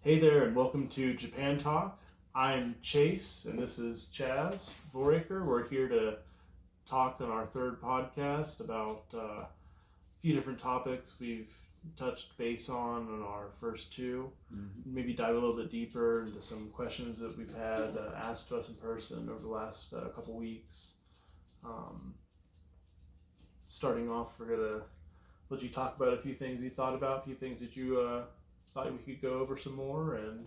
Hey there, and welcome to Japan Talk. I'm Chase, and this is Chaz Voraker. We're here to talk on our third podcast about a few different topics we've touched base on our first two. Maybe dive a little bit deeper into some questions that we've had asked to us in person over the last couple weeks. Starting off, we're going to let you talk about a few things you thought about, a few things that you thought we could go over some more, and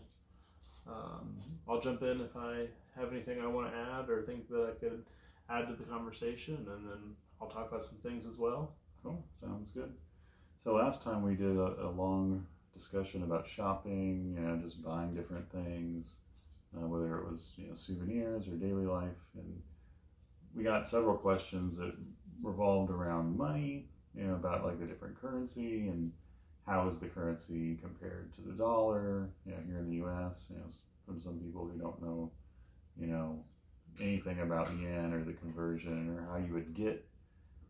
I'll jump in if I have anything I want to add or think that I could add to the conversation, and then I'll talk about some things as well. Cool, sounds good. So last time we did a long discussion about shopping, just buying different things, whether it was souvenirs or daily life, and we got several questions that revolved around money, about like the different currency and how is the currency compared to the dollar, here in the U.S. From some people who don't know, anything about yen or the conversion or how you would get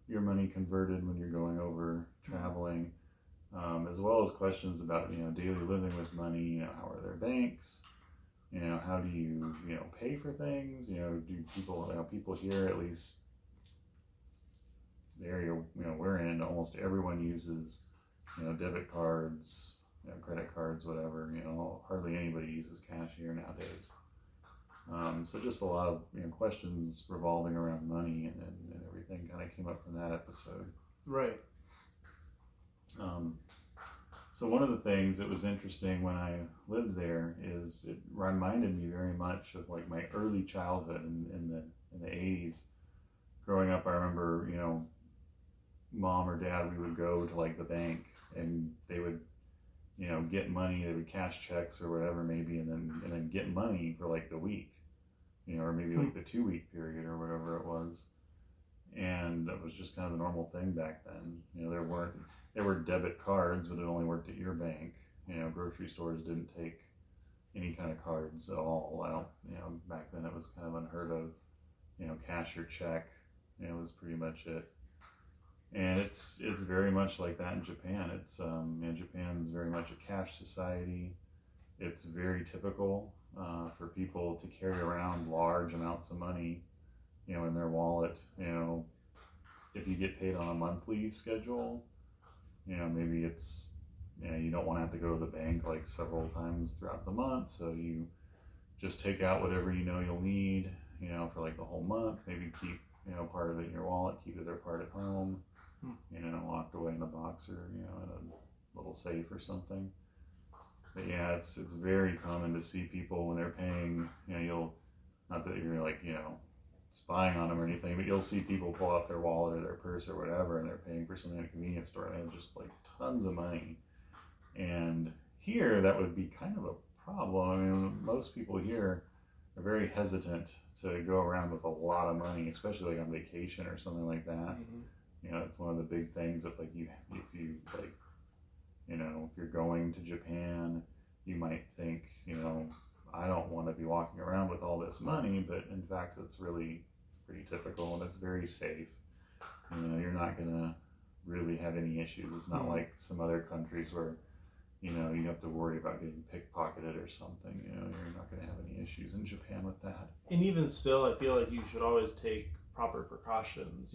your money converted when you're going over traveling, as well as questions about daily living with money. How are their banks? How do you pay for things? Do people here, at least the area we're in, almost everyone uses debit cards, credit cards, whatever. Hardly anybody uses cash here nowadays. So just a lot of questions revolving around money and everything kind of came up from that episode. Right. So one of the things that was interesting when I lived there is it reminded me very much of like my early childhood in the 80s. Growing up, I remember mom or dad, we would go to like the bank and they would get money. They would cash checks or whatever maybe, and then get money for like the week, or maybe like the 2 week period or whatever it was. And that was just kind of the normal thing back then. There were debit cards, but it only worked at your bank. Grocery stores didn't take any kind of cards at all. I don't, back then it was kind of unheard of. Cash or check, was pretty much it. And it's very much like that in Japan. It's Japan's very much a cash society. It's very typical for people to carry around large amounts of money, in their wallet. If you get paid on a monthly schedule, maybe it's you don't want to have to go to the bank like several times throughout the month, so you just take out whatever you'll need, for like the whole month. Maybe keep part of it in your wallet, keep the other part at home. Locked away in a box or in a little safe or something. But yeah, it's very common to see people when they're paying. You'll, not that you're like spying on them or anything, but you'll see people pull out their wallet or their purse or whatever, and they're paying for something at a convenience store, and they have just like tons of money. And here, that would be kind of a problem. I mean, most people here are very hesitant to go around with a lot of money, especially like on vacation or something like that. Mm-hmm. It's one of the big things if you like, if you're going to Japan, you might think, I don't want to be walking around with all this money, but in fact, it's really pretty typical and it's very safe. You're not gonna really have any issues. It's not like some other countries where, you have to worry about getting pickpocketed or something. You're not gonna have any issues in Japan with that. And even still, I feel like you should always take proper precautions.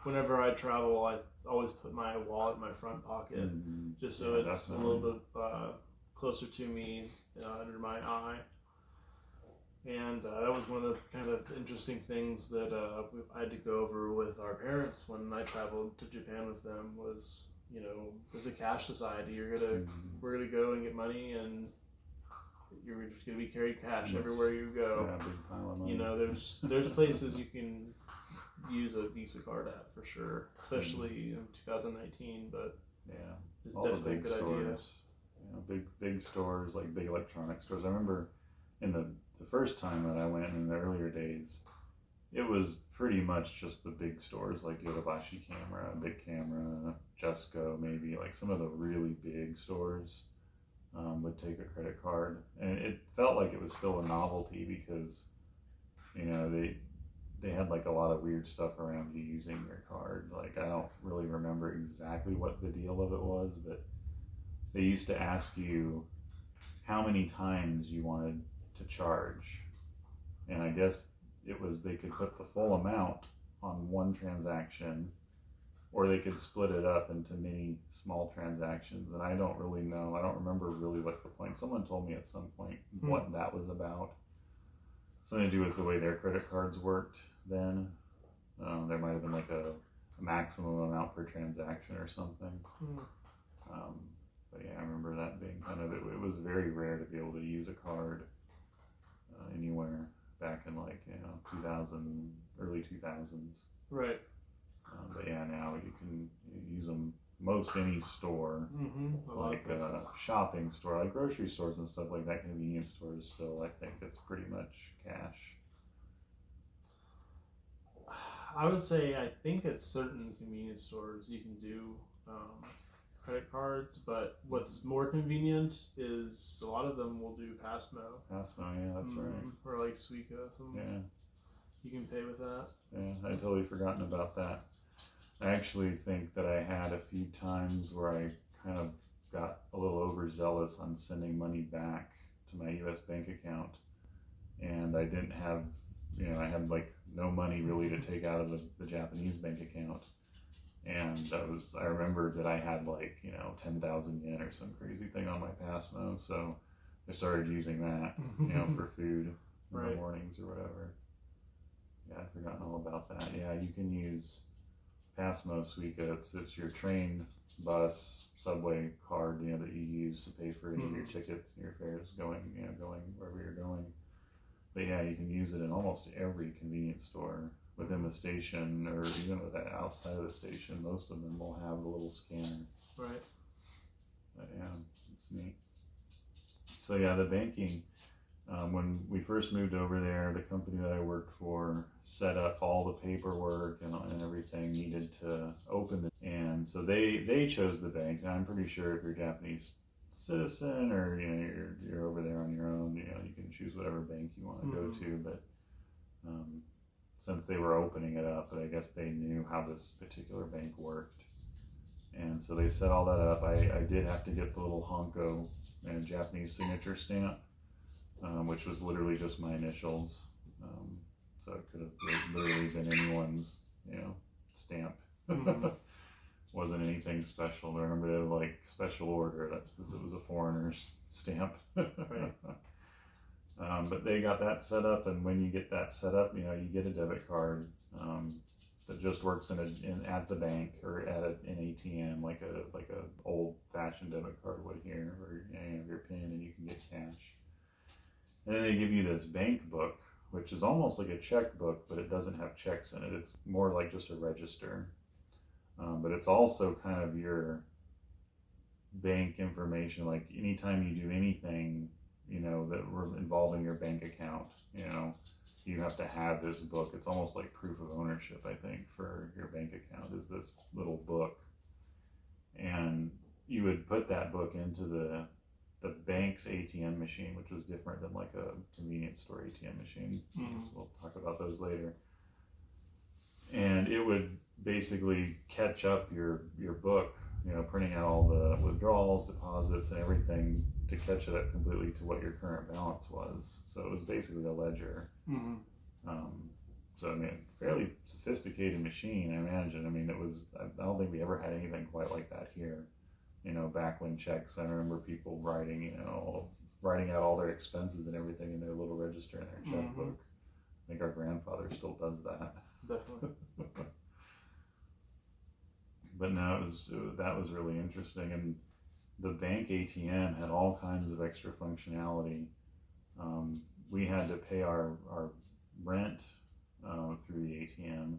Whenever I travel, I always put my wallet in my front pocket, just so it's definitely a little bit closer to me, under my eye. And that was one of the kind of interesting things that I had to go over with our parents when I traveled to Japan with them was, it's a cash society. We're gonna go and get money, and you're just gonna be carrying cash everywhere you go. Yeah, big pile of money. There's places you can use a Visa card at for sure, especially in 2019. But yeah, it's all definitely the big a good stores, idea. Big stores like big electronic stores. I remember in the first time that I went in the earlier days, it was pretty much just the big stores like Yodobashi Camera, Big Camera, Jesco, maybe like some of the really big stores would take a credit card, and it felt like it was still a novelty because they had like a lot of weird stuff around you using your card. Like I don't really remember exactly what the deal of it was, but they used to ask you how many times you wanted to charge. And I guess it was they could put the full amount on one transaction, or they could split it up into many small transactions. And I don't really know. I don't remember really what the point. Someone told me at some point what that was about. Something to do with the way their credit cards worked then. There might have been like a maximum amount per transaction or something. But yeah, I remember that being kind of, it was very rare to be able to use a card anywhere back in like, 2000, early 2000s. Right. But yeah, now you can use them most any store, like shopping store, like grocery stores and stuff like that. Convenience stores still, I think it's pretty much cash. I would say I think at certain convenience stores you can do credit cards, but what's more convenient is a lot of them will do Passmo. Passmo, yeah, that's right. Or like Suica, yeah. You can pay with that. Yeah, I'd totally forgotten about that. I actually think that I had a few times where I kind of got a little overzealous on sending money back to my U.S. bank account, and I didn't have, I had like no money really to take out of the Japanese bank account, and I remember that I had like 10,000 yen or some crazy thing on my Passmo, so I started using that, for food in the mornings or whatever. Yeah, I'd forgotten all about that. Yeah, you can use Passmo Suica. It's your train, bus, subway card, that you use to pay for any of your tickets and your fares going wherever you're going. But yeah, you can use it in almost every convenience store within the station, or even outside of the station. Most of them will have a little scanner. Right. But yeah, it's neat. So yeah, the banking. When we first moved over there, the company that I worked for set up all the paperwork and everything needed to open it. And so they chose the bank. And I'm pretty sure if you're a Japanese citizen or you're over there on your own, you can choose whatever bank you want to go to. But since they were opening it up, I guess they knew how this particular bank worked. And so they set all that up. I did have to get the little Honko and Japanese signature stamp. Which was literally just my initials, so it could have literally been anyone's, stamp. Wasn't anything special. I remember they had like special order because it was a foreigner's stamp. Right. But they got that set up, and when you get that set up, you get a debit card that just works at the bank or at an ATM, like a old fashioned debit card would here, where you have your PIN and you can get cash. And then they give you this bank book, which is almost like a checkbook, but it doesn't have checks in it. It's more like just a register. But it's also kind of your bank information. Like anytime you do anything, that involving your bank account, you have to have this book. It's almost like proof of ownership, I think, for your bank account is this little book. And you would put that book into the bank's ATM machine, which was different than like a convenience store ATM machine. We'll talk about those later. And it would basically catch up your book, printing out all the withdrawals, deposits, and everything to catch it up completely to what your current balance was. So it was basically a ledger. So fairly sophisticated machine, I imagine. It was. I don't think we ever had anything quite like that here. Back when checks, I remember people writing out all their expenses and everything in their little register in their checkbook. I think our grandfather still does that. Definitely. But no, that was really interesting, and the bank ATM had all kinds of extra functionality. We had to pay our rent through the ATM,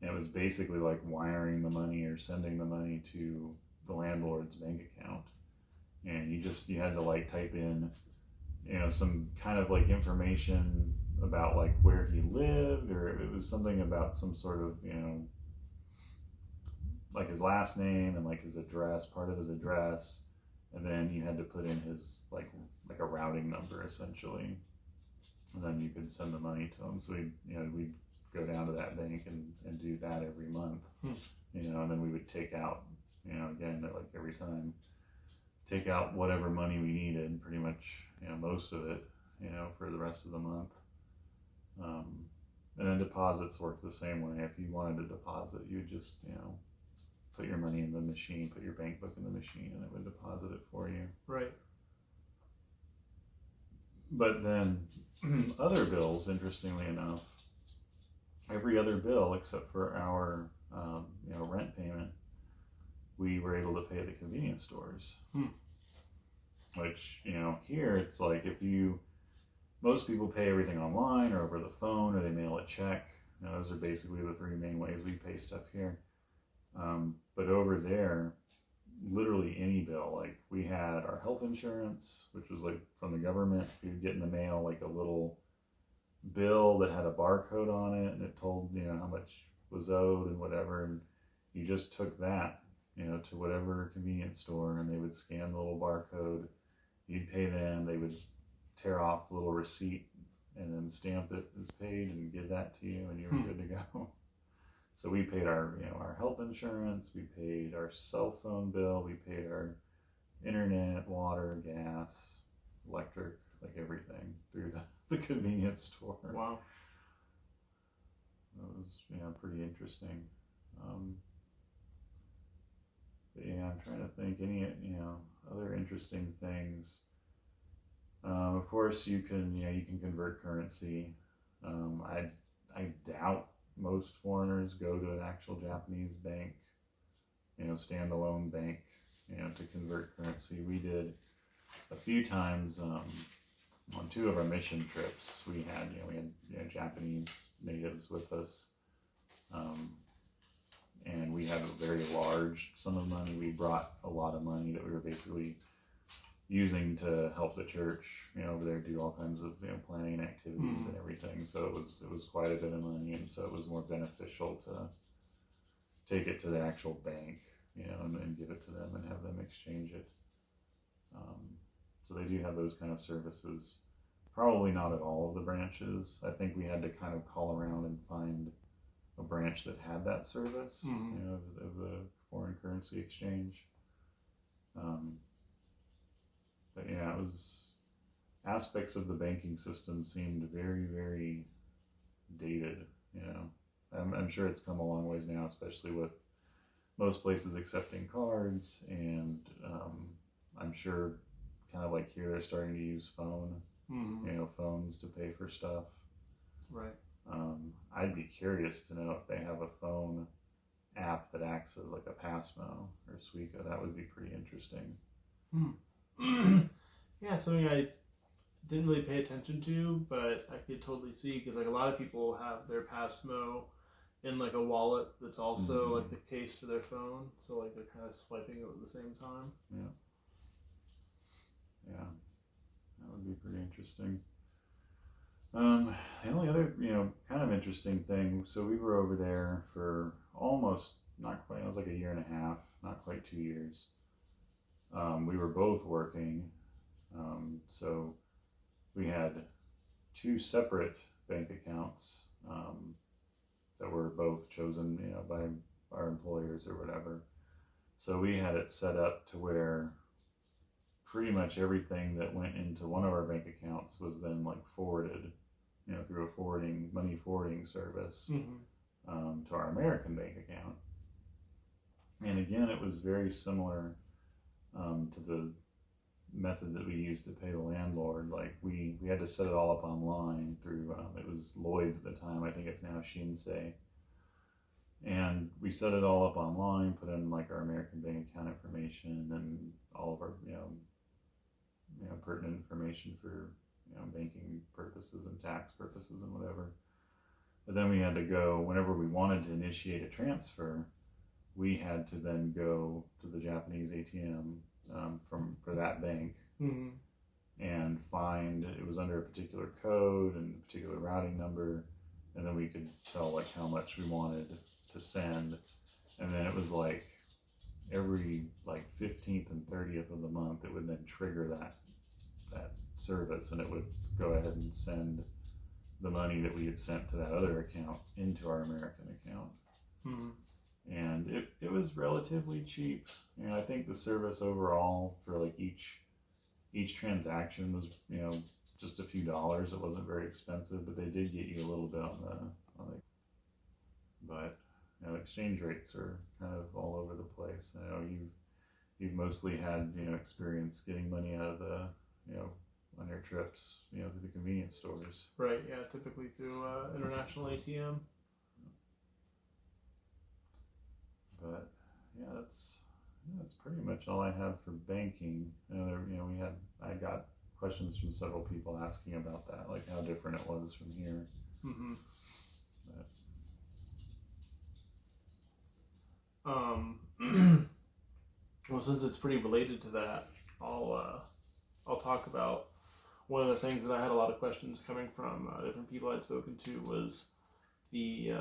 and it was basically like wiring the money or sending the money to the landlord's bank account, and you had to like type in some kind of like information about like where he lived, or it was something about some sort of like his last name and like his address, part of his address, and then you had to put in his like a routing number essentially, and then you could send the money to him. So we'd go down to that bank and do that every month, and then we would take out again, like every time, take out whatever money we needed, pretty much, most of it, for the rest of the month. And then deposits work the same way. If you wanted to deposit, you would just, put your money in the machine, put your bank book in the machine, and it would deposit it for you. Right. But then other bills, interestingly enough, every other bill except for our, rent payment, we were able to pay at the convenience stores. Which, here it's like most people pay everything online or over the phone, or they mail a check. Those are basically the three main ways we pay stuff here. But over there, literally any bill, like we had our health insurance, which was like from the government. We would get in the mail like a little bill that had a barcode on it, and it told how much was owed and whatever, and you just took that to whatever convenience store, and they would scan the little barcode. You'd pay them, they would tear off the little receipt and then stamp it as paid and give that to you, and you were good to go. So we paid our health insurance, we paid our cell phone bill, we paid our internet, water, gas, electric, like everything through the convenience store. Wow. That was pretty interesting. But yeah, I'm trying to think any other interesting things. Of course, you can convert currency. I doubt most foreigners go to an actual Japanese bank, standalone bank, to convert currency. We did a few times on two of our mission trips. We had Japanese natives with us, and we had a very large sum of money. We brought a lot of money that we were basically using to help the church, over there do all kinds of planning activities and everything. So it was quite a bit of money, and so it was more beneficial to take it to the actual bank, and give it to them and have them exchange it. So they do have those kind of services. Probably not at all of the branches. I think we had to kind of call around and find a branch that had that service, of the foreign currency exchange. But yeah, it was aspects of the banking system seemed very, very dated. I'm sure it's come a long ways now, especially with most places accepting cards, and I'm sure kind of like here they're starting to use phones to pay for stuff. Right. I'd be curious to know if they have a phone app that acts as like a Passmo or Suica. That would be pretty interesting. Yeah, it's something I didn't really pay attention to, but I could totally see, because like a lot of people have their Passmo in like a wallet that's also like the case for their phone, so like they're kind of swiping it at the same time. Yeah, that would be pretty interesting. The only other kind of interesting thing, so we were over there for almost, not quite, it was like a year and a half, not quite 2 years. We were both working, so we had two separate bank accounts that were both chosen, by our employers or whatever. So we had it set up to where pretty much everything that went into one of our bank accounts was then like forwarded, through a money forwarding service to our American bank account. And again, it was very similar to the method that we used to pay the landlord. Like we had to set it all up online through, it was Lloyd's at the time, I think it's now Shinsei. And we set it all up online, put in like our American bank account information and all of our, pertinent information for, banking purposes and tax purposes and whatever. But then we had to go, whenever we wanted to initiate a transfer, we had to then go to the Japanese ATM for that bank and find, it was under a particular code and a particular routing number, and then we could tell like how much we wanted to send, and then it was like every like 15th and 30th of the month it would then trigger that service, and it would go ahead and send the money that we had sent to that other account into our American account. And it was relatively cheap. I think the service overall for like each each transaction was, just a few dollars. It wasn't very expensive, but they did get you a little bit but exchange rates are kind of all over the place. I know you've mostly had, experience getting money out of the, on your trips, to the convenience stores. Right, yeah, typically through international ATM. But yeah, that's pretty much all I have for banking. I got questions from several people asking about that, like how different it was from here. Mm-hmm. Well, since it's pretty related to that, I'll talk about one of the things that I had a lot of questions coming from different people I'd spoken to was the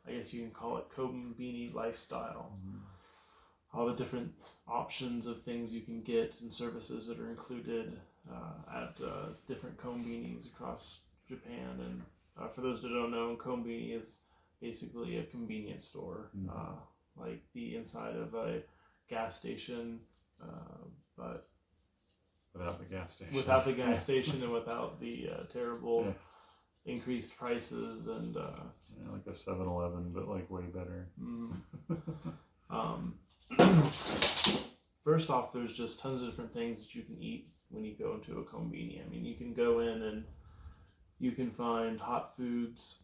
I guess you can call it Combini lifestyle. Mm-hmm. All the different options of things you can get and services that are included at different Combinis across Japan. And for those that don't know, Kombini is basically a convenience store, mm-hmm. Like the inside of a gas station, but without the gas station. Without the gas station and without the terrible increased prices and like a 7-Eleven, but like way better. First off, there's just tons of different things that you can eat when you go into a Kombini. I mean, you can go in and you can find hot foods,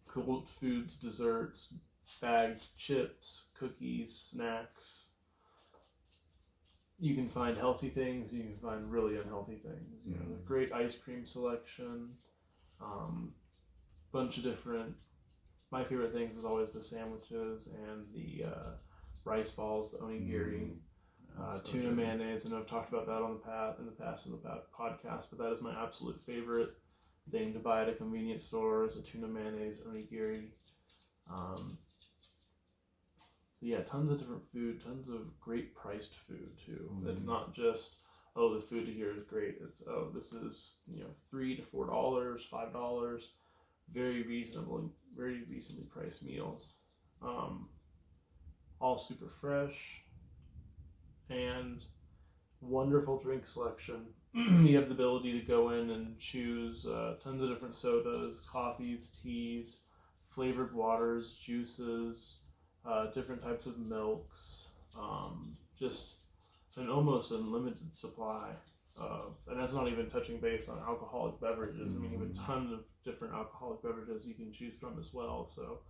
cold foods, desserts, bagged chips, cookies, snacks. You can find healthy things, you can find really unhealthy things. You know, great ice cream selection, bunch of different. My favorite things is always the sandwiches and the rice balls, the onigiri, tuna mayonnaise. And I've talked about that in the past podcast, but that is my absolute favorite thing to buy at a convenience store is a tuna mayonnaise onigiri. Yeah, tons of different food, tons of great priced food too. Mm-hmm. It's not just, the food here is great. It's, this is, $3 to $4, $5, very reasonably priced meals. All super fresh and wonderful drink selection. You have the ability to go in and choose tons of different sodas, coffees, teas, flavored waters, juices, different types of milks, just an almost unlimited supply of, and that's not even touching base on alcoholic beverages. I mean, you have a ton of different alcoholic beverages you can choose from as well. So,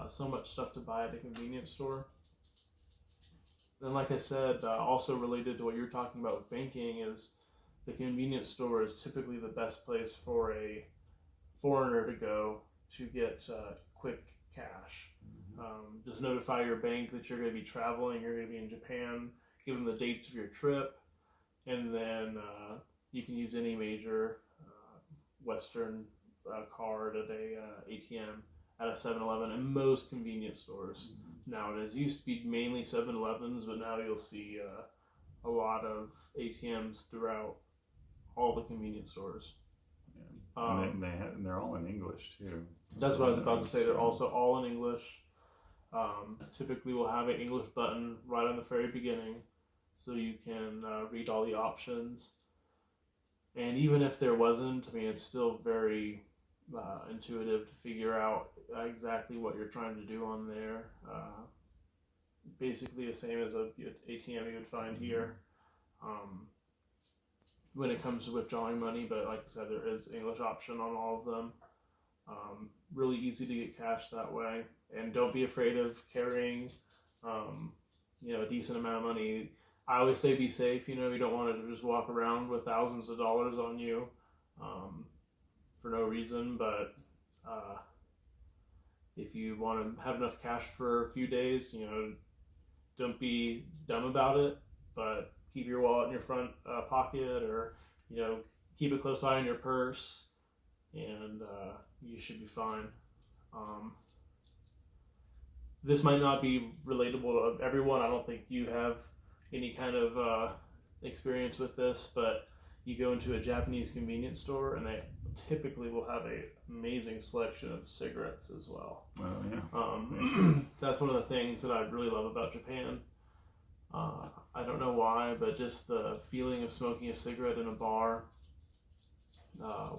so much stuff to buy at a convenience store. And like I said, also related to what you're talking about with banking is the convenience store is typically the best place for a foreigner to go to get quick cash. Just notify your bank that you're going to be traveling, you're going to be in Japan, give them the dates of your trip, and then you can use any major Western card at a ATM at a 7-Eleven and most convenience stores nowadays. It used to be mainly 7-Elevens, but now you'll see a lot of ATMs throughout all the convenience stores. And they're all in English too. That's what I was about to say. They're also all in English. Typically we'll have an English button right on the very beginning so you can read all the options. And even if there wasn't, I mean, it's still very intuitive to figure out exactly what you're trying to do on there. Basically the same as a ATM you would find here when it comes to withdrawing money, but like I said, there is English option on all of them. Really easy to get cash that way, and don't be afraid of carrying a decent amount of money. I always say be safe. You don't want to just walk around with thousands of dollars on you for no reason, but if you want to have enough cash for a few days, don't be dumb about it, but keep your wallet in your front pocket, or keep a close eye on your purse, and you should be fine. This might not be relatable to everyone. I don't think you have any kind of experience with this, but you go into a Japanese convenience store and they typically will have an amazing selection of cigarettes as well. Oh, yeah. That's one of the things that I really love about Japan. I don't know why, but just the feeling of smoking a cigarette in a bar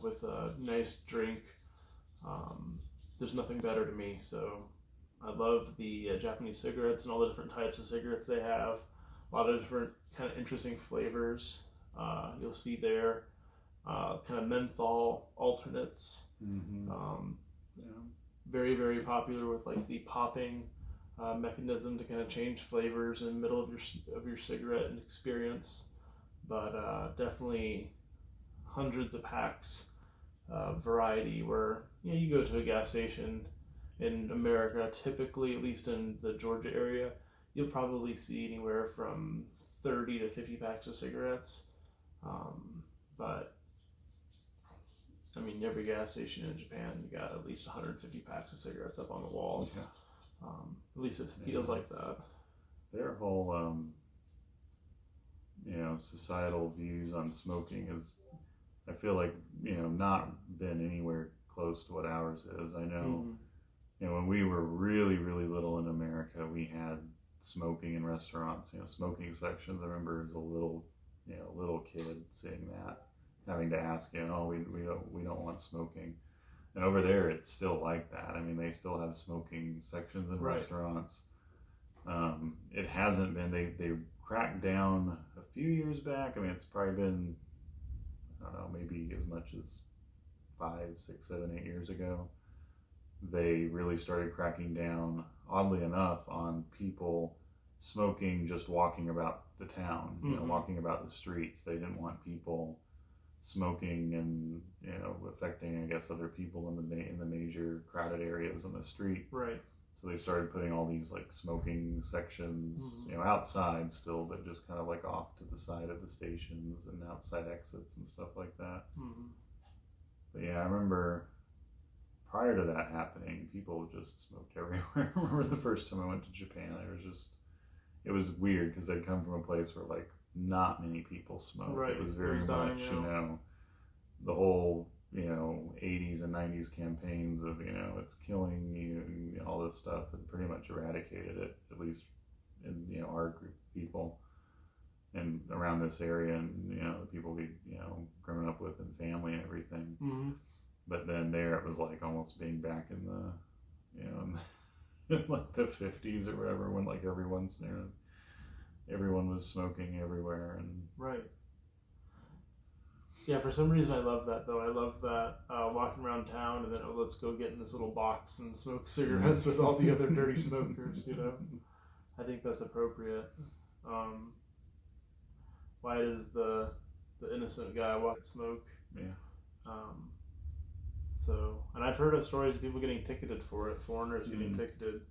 with a nice drink, there's nothing better to me. So I love the Japanese cigarettes and all the different types of cigarettes they have. A lot of different kind of interesting flavors you'll see there. Kind of menthol alternates. Very, very popular with like the popping mechanism to kind of change flavors in the middle of your cigarette and experience. But definitely hundreds of packs variety where you go to a gas station in America, typically, at least in the Georgia area, you'll probably see anywhere from 30 to 50 packs of cigarettes. But I mean, every gas station in Japan, you got at least 150 packs of cigarettes up on the walls. Yeah. At least it feels like that. Their whole, societal views on smoking is, I feel like, not been anywhere close to what ours is. I know, when we were really, really little in America, we had smoking in restaurants, smoking sections. I remember as a little kid seeing that, having to ask, we don't want smoking. And over there, it's still like that. I mean, they still have smoking sections in restaurants. It hasn't been, they cracked down a few years back. I mean, it's probably been, I don't know, maybe as much as 5, 6, 7, 8 years ago. They really started cracking down, oddly enough, on people smoking just walking about the town, walking about the streets. They didn't want people smoking and affecting, I guess, other people in the major crowded areas on the street. Right. So they started putting all these like smoking sections, outside still, but just kind of like off to the side of the stations and outside exits and stuff like that. But yeah, I remember prior to that happening, people just smoked everywhere. I remember the first time I went to Japan, it was weird because I'd come from a place where like not many people smoked. Right. It was very much, the whole, 80s and 90s campaigns of, it's killing you and all this stuff, and pretty much eradicated it, at least in, our group of people and around this area and, the people we, grown up with and family and everything. But then there it was like almost being back in the, in like the 50s or whatever, when like everyone was smoking everywhere. And right. Yeah, for some reason I love that though. I love that walking around town and then let's go get in this little box and smoke cigarettes with all the other dirty smokers. I think that's appropriate. Why does the innocent guy walk and smoke? Yeah. And I've heard of stories of people getting ticketed for it, foreigners getting ticketed.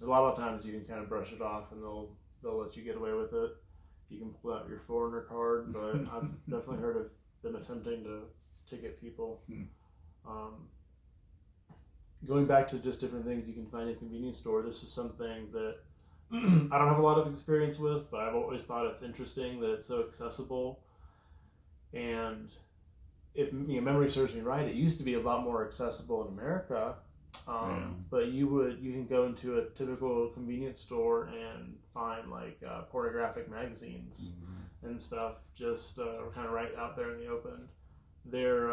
A lot of times you can kind of brush it off and they'll let you get away with it. You can pull out your foreigner card, but I've definitely heard of them attempting to ticket people. Going back to just different things you can find in a convenience store, this is something that I don't have a lot of experience with, but I've always thought it's interesting that it's so accessible. And if memory serves me right, it used to be a lot more accessible in America. But you can go into a typical convenience store and find like pornographic magazines and stuff just kind of right out there in the open. They're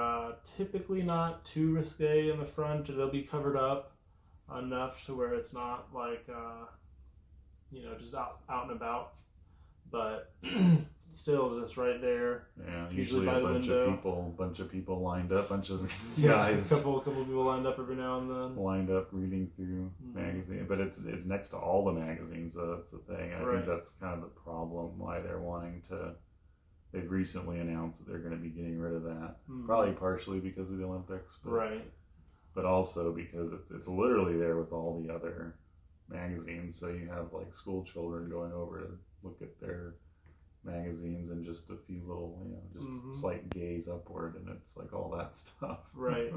typically not too risque in the front. They'll be covered up enough to where it's not like just out and about, but still just right there. Yeah, usually by a the bunch of people lined up, bunch of guys. A couple people lined up every now and then. Lined up reading through magazines, but it's next to all the magazines. So that's the thing. I think that's kind of the problem why they're wanting to. They've recently announced that they're going to be getting rid of that. Probably partially because of the Olympics, but also because it's literally there with all the other magazines. So you have like school children going over to look at their magazines and just a few little, slight gaze upward, and it's like all that stuff. Right.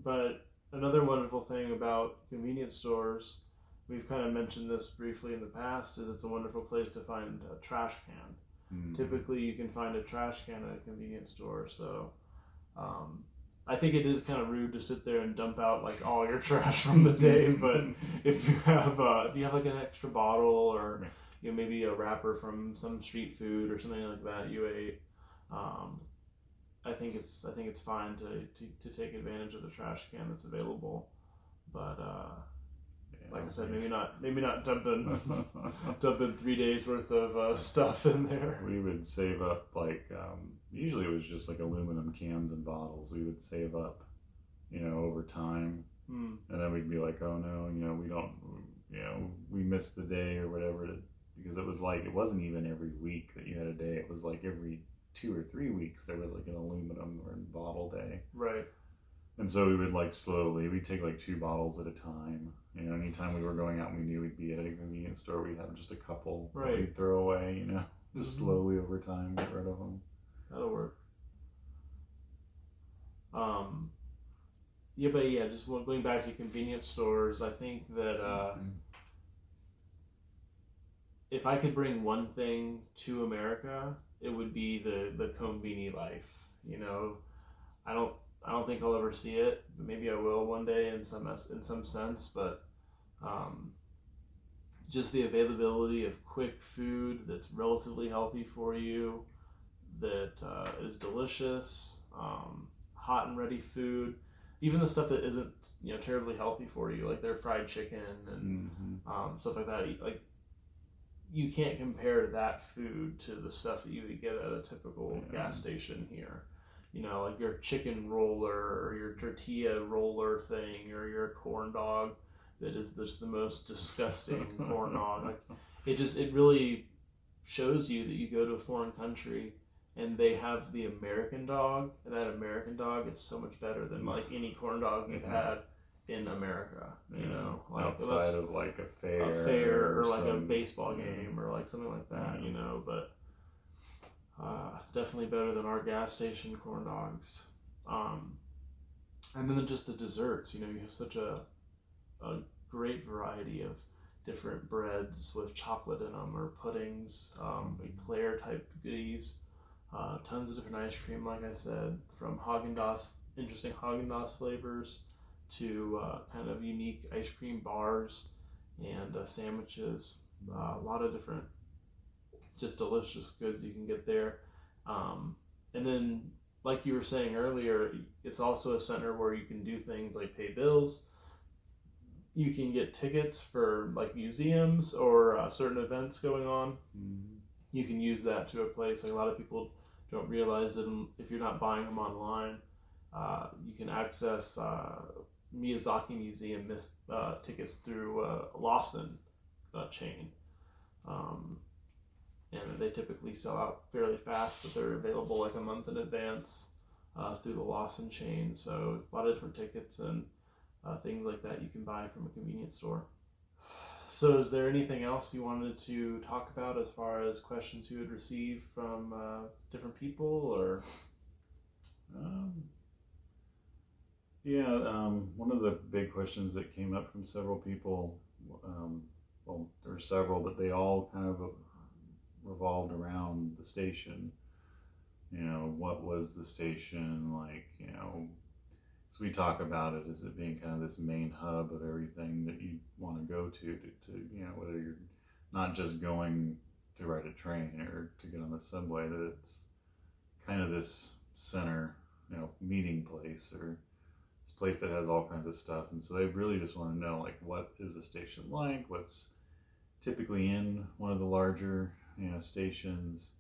But another wonderful thing about convenience stores, we've kind of mentioned this briefly in the past, is it's a wonderful place to find a trash can. Typically you can find a trash can at a convenience store, so I think it is kind of rude to sit there and dump out like all your trash from the day. But if you have like an extra bottle or maybe a wrapper from some street food or something like that you ate, I think it's fine to take advantage of the trash can that's available. But like I said, maybe not dumping 3 days worth of stuff in there. We would save up like usually it was just like aluminum cans and bottles. We would save up, over time, and then we'd be like, oh no, we don't, we missed the day or whatever, because it was like it wasn't even every week that you had a day. It was like every 2 or 3 weeks there was like an aluminum or bottle day. Right. And so we would like slowly, we'd take like 2 bottles at a time. Anytime we were going out and we knew we'd be at a convenience store, we'd have just a couple that we'd throw away, just slowly over time get rid of them. That'll work. Just going back to convenience stores, I think that if I could bring one thing to America, it would be the Combini life. I don't think I'll ever see it. Maybe I will one day in some sense, but just the availability of quick food that's relatively healthy for you, that is delicious, hot and ready food, even the stuff that isn't terribly healthy for you, like their fried chicken and stuff like that. Like, you can't compare that food to the stuff that you would get at a typical gas station here. Like your chicken roller or your tortilla roller thing or your corn dog that is just the most disgusting corn dog. Like, it really shows you that you go to a foreign country and they have the American dog, and that American dog is so much better than like any corn dog you've had in America. Like outside of like a fair or like a baseball game or like something like that. But definitely better than our gas station corn dogs. And then just the desserts. You have such a great variety of different breads with chocolate in them, or puddings, eclair type goodies, tons of different ice cream, like I said, from interesting Haagen-Dazs flavors to kind of unique ice cream bars and sandwiches. A lot of different just delicious goods you can get there. And then, like you were saying earlier, it's also a center where you can do things like pay bills. You can get tickets for like museums or certain events going on. You can use that to a place. Like, a lot of people don't realize that if you're not buying them online, you can access Miyazaki Museum tickets through Lawson chain. And they typically sell out fairly fast, but they're available like a month in advance through the Lawson chain. So a lot of different tickets and things like that you can buy from a convenience store. So is there anything else you wanted to talk about as far as questions you had received from different people, or? One of the big questions that came up from several people, well, there were several, but they all kind of revolved around the station. What was the station like? So we talk about it as it being kind of this main hub of everything that you want to go to whether you're not just going to ride a train or to get on the subway, that it's kind of this center, meeting place, or this place that has all kinds of stuff. And so they really just want to know, like, what is the station like? What's typically in one of the larger, stations?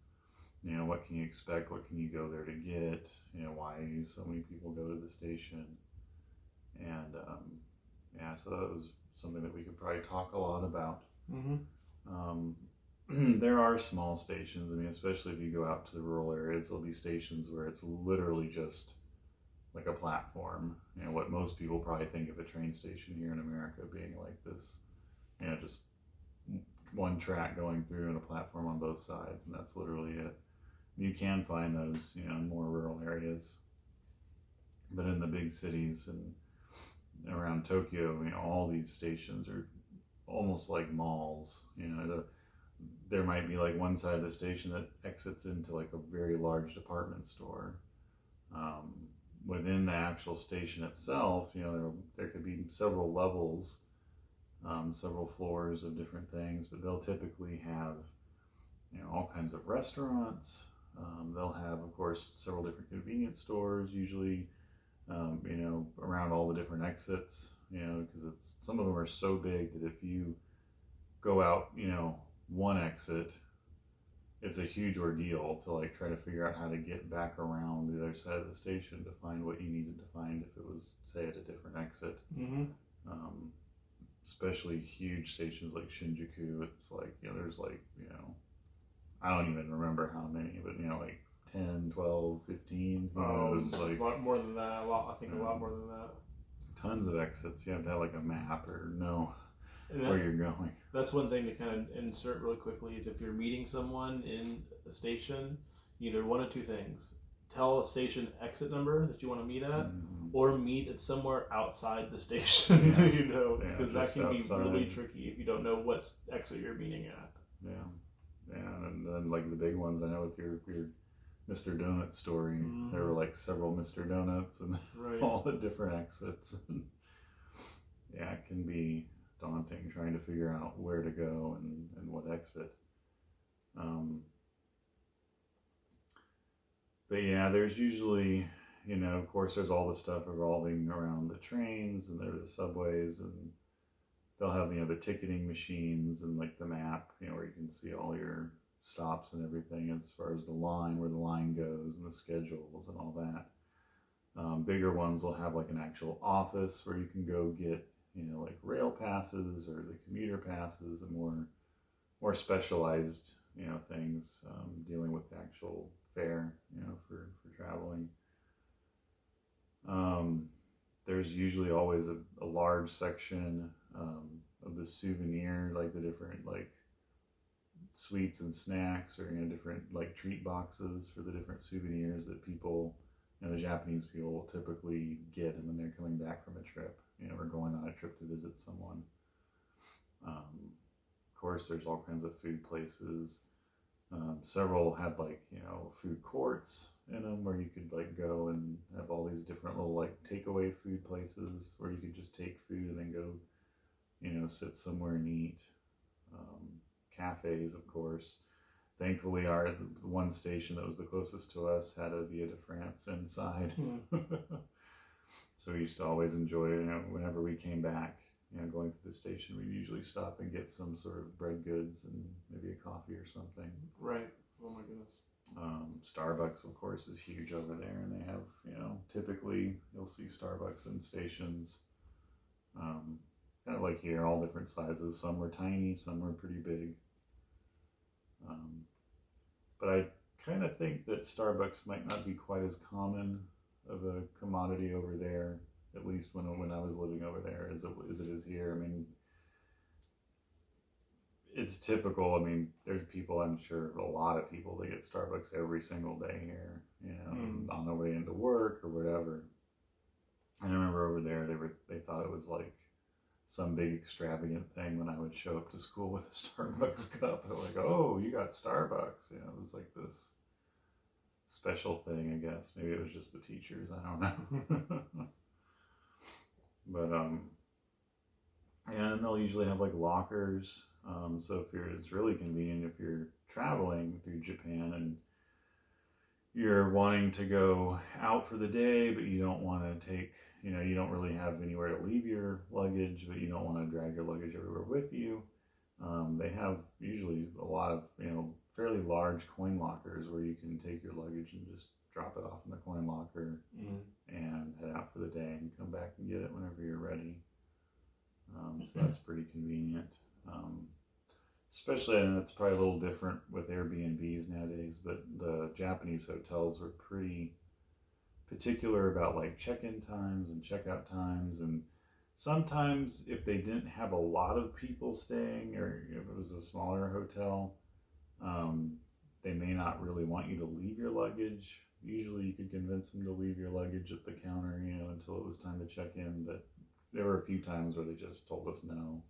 What can you expect? What can you go there to get? Why do so many people go to the station? And so that was something that we could probably talk a lot about. There are small stations. I mean, especially if you go out to the rural areas, there'll be stations where it's literally just like a platform. What most people probably think of a train station here in America being like this, just one track going through and a platform on both sides, and that's literally it. You can find those, in more rural areas, but in the big cities and around Tokyo, all these stations are almost like malls. There might be like one side of the station that exits into like a very large department store. within the actual station itself, there could be several levels, several floors of different things, but they'll typically have, all kinds of restaurants. They'll have, of course, several different convenience stores, usually, around all the different exits, because some of them are so big that if you go out, one exit, it's a huge ordeal to like try to figure out how to get back around the other side of the station to find what you needed to find if it was, say, at a different exit. Mm-hmm. Especially huge stations like Shinjuku, it's like, there's like, I don't even remember how many, but like 10, 12, 15, who knows, like a lot more than that. A lot more than that. Tons of exits. You have to have like a map or know where you're going. That's one thing to kind of insert really quickly is if you're meeting someone in a station, either one of two things. Tell a station exit number that you want to meet at, or meet at somewhere outside the station, because that can be really tricky if you don't know what exit you're meeting at. Yeah, and then like the big ones, I know with your Mr. Donut story, there were like several Mr. Donuts and all the different exits. Yeah, it can be daunting trying to figure out where to go and what exit. But yeah, there's usually, of course, there's all the stuff revolving around the trains and there are the subways, and they'll have, the ticketing machines and like the map, where you can see all your stops and everything as far as the line, where the line goes and the schedules and all that. Bigger ones will have like an actual office where you can go get, like rail passes or the commuter passes and more specialized, things dealing with the actual fare, for traveling. There's usually always a large section of the souvenir, like the different like sweets and snacks, or different like treat boxes for the different souvenirs that people, the Japanese people will typically get when they're coming back from a trip, or going on a trip to visit someone. Of course, there's all kinds of food places. Several had like, food courts in them where you could like go and have all these different little like takeaway food places where you could just take food and then go, sit somewhere and eat. Cafes, of course. Thankfully, our one station that was the closest to us had a Via de France inside. So we used to always enjoy, whenever we came back, going to the station, we'd usually stop and get some sort of bread goods and maybe a coffee or something. Right. Oh my goodness. Starbucks, of course, is huge over there, and they have, typically you'll see Starbucks in stations. Kind of like here, all different sizes. Some were tiny, some were pretty big. But I kind of think that Starbucks might not be quite as common of a commodity over there, at least when I was living over there, as it is here. I mean, it's typical. I mean, there's people, I'm sure a lot of people that get Starbucks every single day here, on their way into work or whatever. And I remember over there, they thought it was like some big extravagant thing when I would show up to school with a Starbucks cup. They're like, "Oh, you got Starbucks." It was like this special thing, I guess. Maybe it was just the teachers, I don't know. But and they'll usually have like lockers. So it's really convenient if you're traveling through Japan and you're wanting to go out for the day, but you don't want to take, you don't really have anywhere to leave your luggage, but you don't want to drag your luggage everywhere with you. They have usually a lot of, fairly large coin lockers where you can take your luggage and just drop it off in the coin locker and head out for the day and come back and get it whenever you're ready. So that's pretty convenient. Especially, and it's probably a little different with Airbnbs nowadays, but the Japanese hotels were pretty particular about like check-in times and check-out times, and sometimes if they didn't have a lot of people staying, or if it was a smaller hotel, they may not really want you to leave your luggage. Usually you could convince them to leave your luggage at the counter, until it was time to check in, but there were a few times where they just told us no.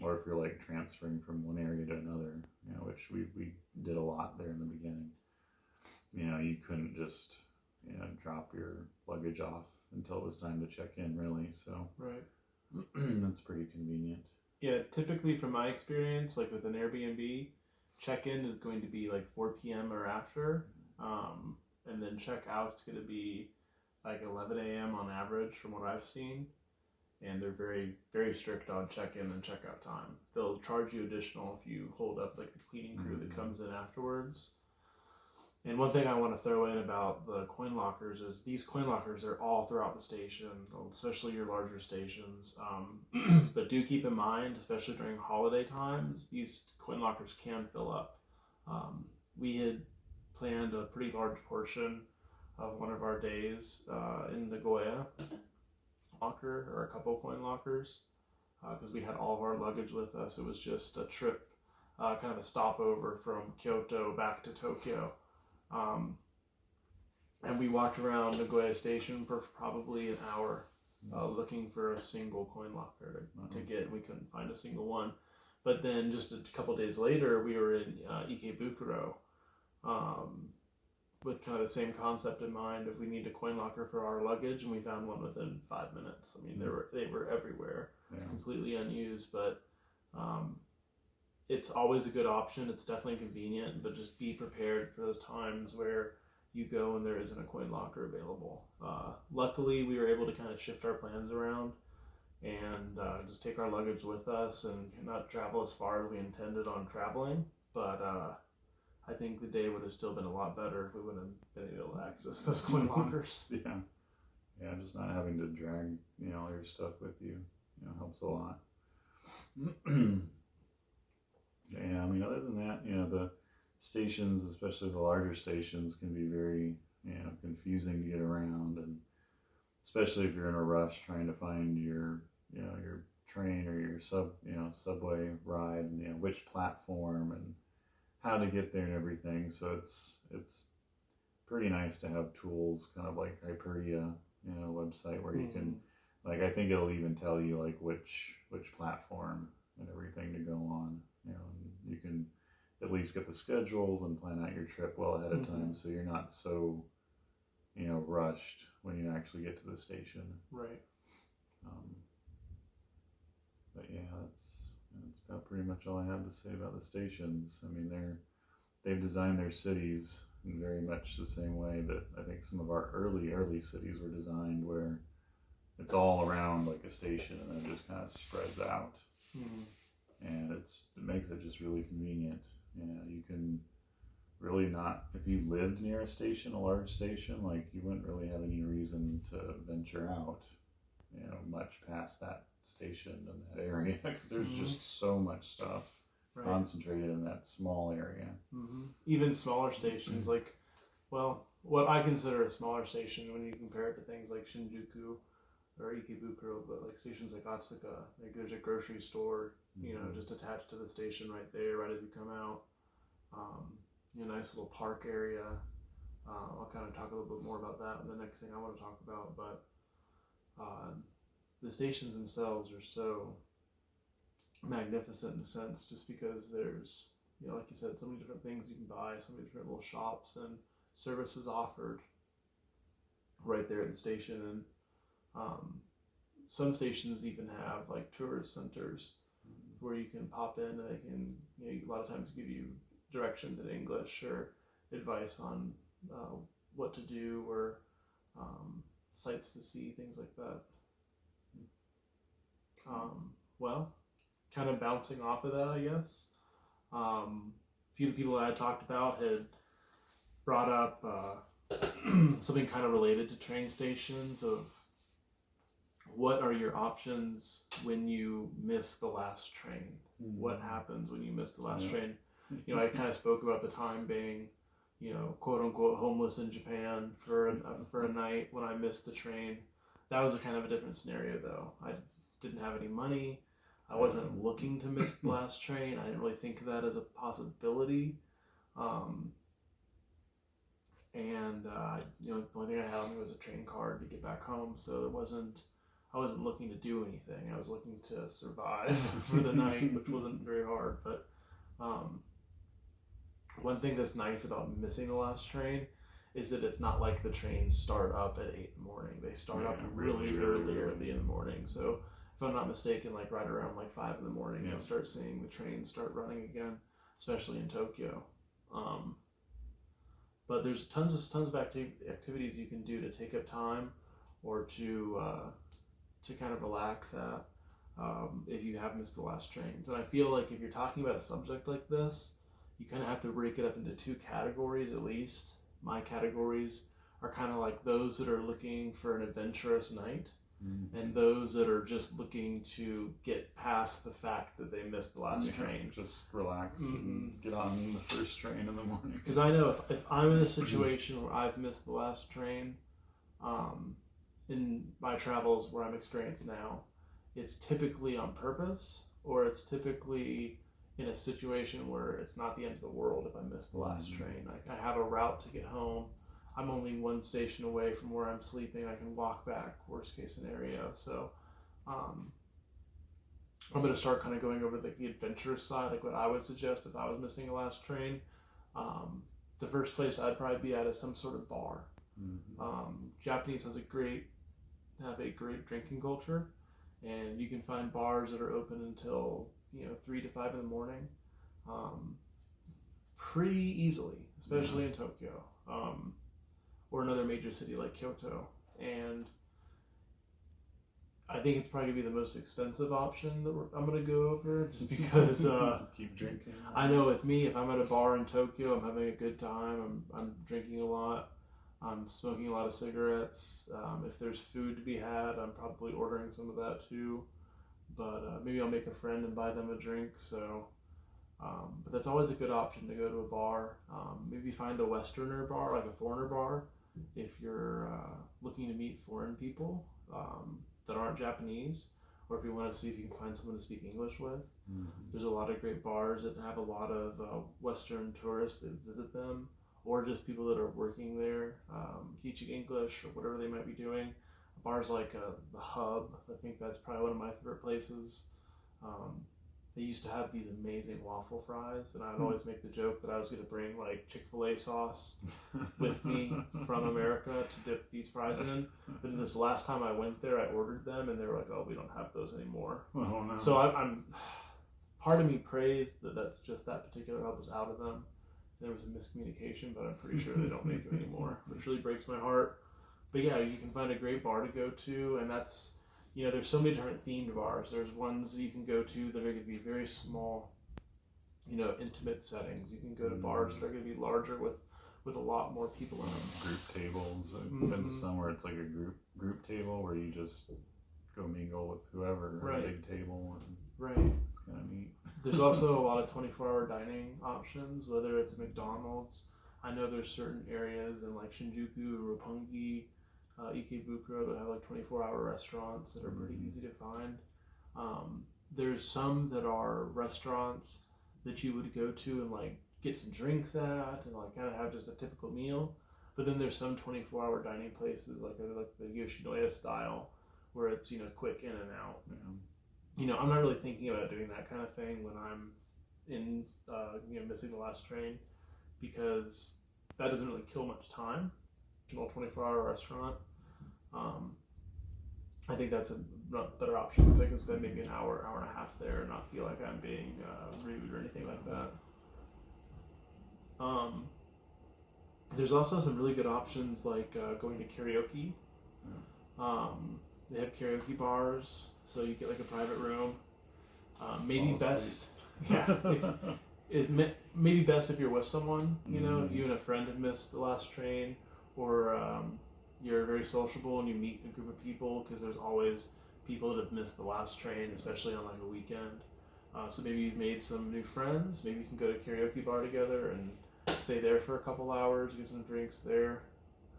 Or if you're like transferring from one area to another, which we did a lot there in the beginning, you couldn't just, drop your luggage off until it was time to check in, really. So Right. that's pretty convenient. Yeah, typically from my experience, like with an Airbnb, check-in is going to be like 4 p.m. or after, and then check-out's going to be like 11 a.m. on average from what I've seen. And they're very, very strict on check-in and check-out time. They'll charge you additional if you hold up like the cleaning crew that comes in afterwards. And one thing I want to throw in about the coin lockers is these coin lockers are all throughout the station, especially your larger stations. But do keep in mind, especially during holiday times, these coin lockers can fill up. We had planned a pretty large portion of one of our days in Nagoya locker, or a couple coin lockers, because we had all of our luggage with us. It was just a trip, kind of a stopover from Kyoto back to Tokyo. And we walked around Nagoya Station for probably an hour looking for a single coin locker to get. We couldn't find a single one. But then just a couple days later, we were in Ikebukuro with kind of the same concept in mind if we need a coin locker for our luggage, and we found one within 5 minutes. I mean, they were everywhere, completely unused, but it's always a good option. It's definitely convenient, but just be prepared for those times where you go and there isn't a coin locker available. Luckily, we were able to kind of shift our plans around and just take our luggage with us and not travel as far as we intended on traveling, but I think the day would have still been a lot better if we would have been able to access those coin lockers. Yeah, just not having to drag, all your stuff with you, helps a lot. Yeah, I mean, other than that, the stations, especially the larger stations, can be very, confusing to get around, and especially if you're in a rush trying to find your train or your subway ride, and which platform and how to get there and everything. So it's pretty nice to have tools, kind of like Hyperdia, website where you can, like, I think it'll even tell you like which platform and everything to go on, and you can at least get the schedules and plan out your trip well ahead of time, so you're not so rushed when you actually get to the station. Right. But yeah, that's about pretty much all I have to say about the stations. I mean, they've designed their cities in very much the same way that I think some of our early cities were designed, where it's all around like a station and then it just kind of spreads out. And it makes it just really convenient. You can really not, if you lived near a station, a large station, like, you wouldn't really have any reason to venture out, much past that station and that area, because there's just so much stuff concentrated in that small area. Even smaller stations, like, well, what I consider a smaller station when you compare it to things like Shinjuku or Ikebukuro, but like stations like Atsuka, like there's a grocery store, just attached to the station right there, right as you come out. Nice little park area. I'll kind of talk a little bit more about that in the next thing I want to talk about, but the stations themselves are so magnificent in a sense, just because there's, like you said, so many different things you can buy, so many different little shops and services offered right there at the station. And some stations even have like tourist centers where you can pop in, and they can, a lot of times give you directions in English or advice on what to do, or sights to see, things like that. Well, kind of bouncing off of that, I guess. A few of the people that I talked about had brought up something kind of related to train stations, of what are your options when you miss the last train? What happens when you miss the last train? I kind of spoke about the time being, quote unquote, homeless in Japan for a night when I missed the train. That was a kind of a different scenario, though. I didn't have any money. I wasn't looking to miss the last train. I didn't really think of that as a possibility. And the only thing I had on me was a train card to get back home. So I wasn't looking to do anything. I was looking to survive for the night, which wasn't very hard. But one thing that's nice about missing the last train is that it's not like the trains start up at 8 in the morning. They start up really early in the morning. So if I'm not mistaken, like right around like 5 in the morning, you'll start seeing the trains start running again, especially in Tokyo. But there's tons of activities you can do to take up time or to kind of relax at if you have missed the last trains. And I feel like if you're talking about a subject like this, you kind of have to break it up into 2 categories at least. My categories are kind of like those that are looking for an adventurous night and those that are just looking to get past the fact that they missed the last train. Just relax and get on the first train in the morning. Because I know if I'm in a situation where I've missed the last train, in my travels where I'm experienced now, it's typically on purpose, or it's typically in a situation where it's not the end of the world if I miss the last train. I have a route to get home. I'm only 1 station away from where I'm sleeping. I can walk back, worst case scenario. So I'm going to start kind of going over the adventurous side, like what I would suggest if I was missing a last train. The first place I'd probably be at is some sort of bar. Japanese have a great drinking culture, and you can find bars that are open until 3 to 5 in the morning, pretty easily, especially in Tokyo, or another major city like Kyoto. And I think it's probably gonna be the most expensive option that I'm gonna go over, just because keep drinking. I know with me, if I'm at a bar in Tokyo, I'm having a good time. I'm drinking a lot. I'm smoking a lot of cigarettes. If there's food to be had, I'm probably ordering some of that too. But maybe I'll make a friend and buy them a drink. So, but that's always a good option to go to a bar. Maybe find a Westerner bar, like a foreigner bar, if you're looking to meet foreign people that aren't Japanese, or if you want to see if you can find someone to speak English with. There's a lot of great bars that have a lot of Western tourists that visit them, or just people that are working there, teaching English or whatever they might be doing. Bars like the Hub, I think that's probably one of my favorite places. They used to have these amazing waffle fries, and I'd always make the joke that I was going to bring like Chick-fil-A sauce with me from America to dip these fries in. But then this last time I went there, I ordered them, and they were like, "Oh, we don't have those anymore." Oh, no. So I'm part of me prays that's just that particular Hub was out of them. There was a miscommunication, but I'm pretty sure they don't make them anymore, which really breaks my heart. But yeah, you can find a great bar to go to, and that's, there's so many different themed bars. There's ones that you can go to that are going to be very small, intimate settings. You can go to bars that are going to be larger with a lot more people in them. Group tables. I've been to some where it's like a group table where you just go mingle with whoever at a big table. Right. It's kind of neat. There's also a lot of 24-hour dining options, whether it's McDonald's. I know there's certain areas in like Shinjuku, Roppongi, Ikebukuro that have like 24-hour restaurants that are pretty easy to find. There's some that are restaurants that you would go to and like get some drinks at and like kind of have just a typical meal. But then there's some 24-hour dining places like the Yoshinoya style, where it's quick in and out. I'm not really thinking about doing that kind of thing when I'm in missing the last train, because that doesn't really kill much time. 24-hour restaurant. I think that's a better option, because I can spend maybe an hour and a half there and not feel like I'm being rude or anything like that. There's also some really good options like going to karaoke. They have karaoke bars, so you get like a private room. Maybe best if you're with someone. If you and a friend have missed the last train, or you're very sociable and you meet a group of people, because there's always people that have missed the last train, especially on like a weekend. So maybe you've made some new friends. Maybe you can go to a karaoke bar together and stay there for a couple hours, get some drinks there.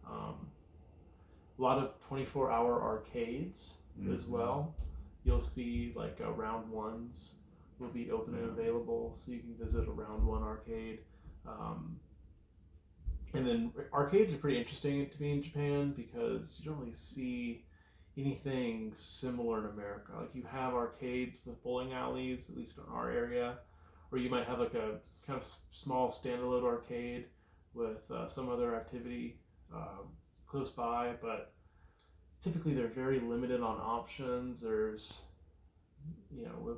A lot of 24-hour arcades as well. You'll see like round ones will be open and available, so you can visit a round one arcade. And then arcades are pretty interesting to me in Japan, because you don't really see anything similar in America. Like you have arcades with bowling alleys, at least in our area, or you might have like a kind of small standalone arcade with some other activity. close by, but typically they're very limited on options. There's,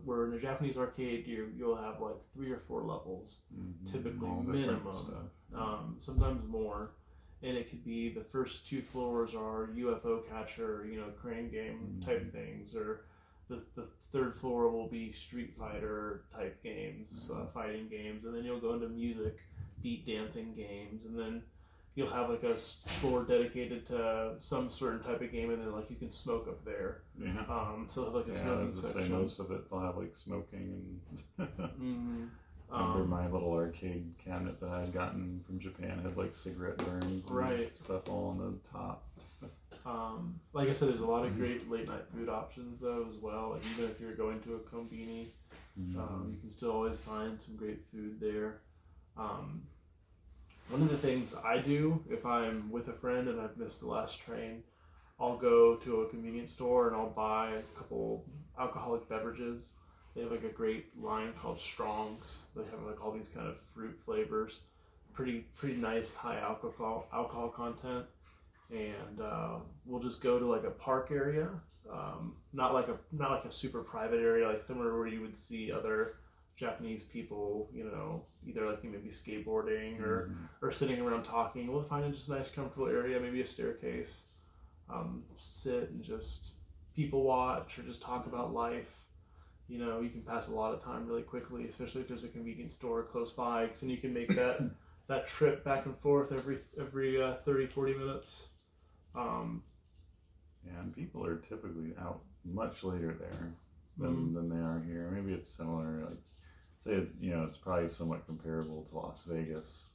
where in a Japanese arcade you'll have like 3 or 4 levels, typically minimum, sometimes more, and it could be the first 2 floors are UFO catcher, crane game type things, or the third floor will be Street Fighter type games, fighting games, and then you'll go into music, beat dancing games, and then you'll have like a floor dedicated to some certain type of game, and then like you can smoke up there. So they'll have like a smoking section. Say most of it they'll have like smoking and. Remember my little arcade cabinet that I had gotten from Japan had like cigarette burns and stuff all on the top. Like I said, there's a lot of great late night food options though as well. Like even if you're going to a kombini, you can still always find some great food there. One of the things I do if I'm with a friend and I've missed the last train, I'll go to a convenience store and I'll buy a couple alcoholic beverages. They have like a great line called Strong's. They have like all these kind of fruit flavors, pretty nice high alcohol content. And we'll just go to like a park area, not like a super private area, like somewhere where you would see other Japanese people, either like maybe skateboarding or sitting around talking. We'll find just a nice comfortable area, maybe a staircase, sit and just people watch or just talk about life. You can pass a lot of time really quickly, especially if there's a convenience store close by, and you can make that trip back and forth every 30-40 minutes. And people are typically out much later there than they are here. Maybe it's similar. Like, say, it's probably somewhat comparable to Las Vegas,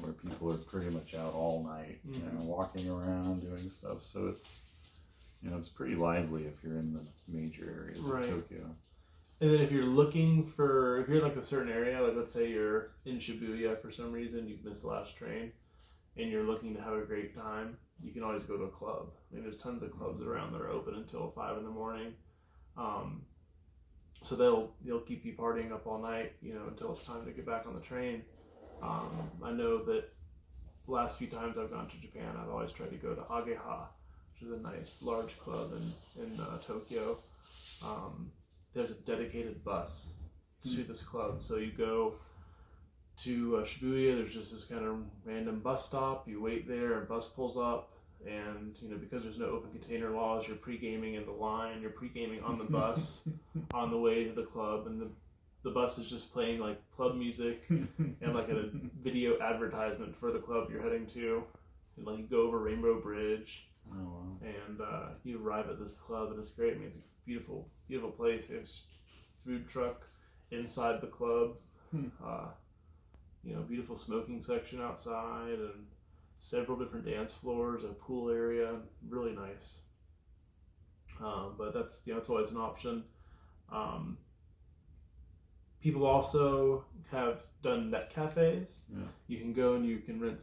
where people are pretty much out all night, walking around, doing stuff. So it's, it's pretty lively if you're in the major areas of Tokyo. And then if you're in like a certain area, like let's say you're in Shibuya for some reason, you've missed the last train, and you're looking to have a great time, you can always go to a club. I mean, there's tons of clubs around that are open until 5 in the morning. So they'll keep you partying up all night, until it's time to get back on the train. I know that the last few times I've gone to Japan, I've always tried to go to Ageha, which is a nice large club in Tokyo. There's a dedicated bus to this club, so you go to Shibuya. There's just this kind of random bus stop. You wait there, a bus pulls up, and because there's no open container laws, you're pre-gaming in the line. You're pre-gaming on the bus on the way to the club, and the bus is just playing like club music and like a video advertisement for the club you're heading to. And like you go over Rainbow Bridge, and you arrive at this club, and it's great. I mean, it's a beautiful place. There's food truck inside the club. Beautiful smoking section outside, and several different dance floors, a pool area, really nice. But that's always an option. People also have done net cafes. You can go and you can rent,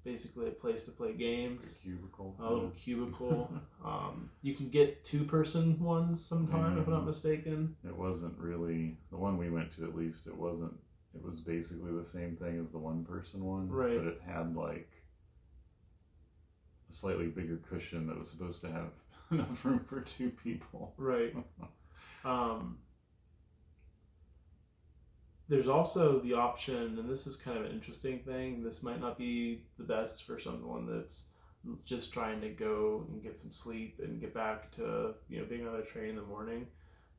basically a place to play games. A little cubicle. You can get 2-person ones sometime, if I'm not mistaken. It wasn't really, the one we went to at least, it was basically the same thing as the 1-person one. Right. But it had like a slightly bigger cushion that was supposed to have enough room for 2 people. Right. There's also the option, and this is kind of an interesting thing. This might not be the best for someone that's just trying to go and get some sleep and get back to being on a train in the morning.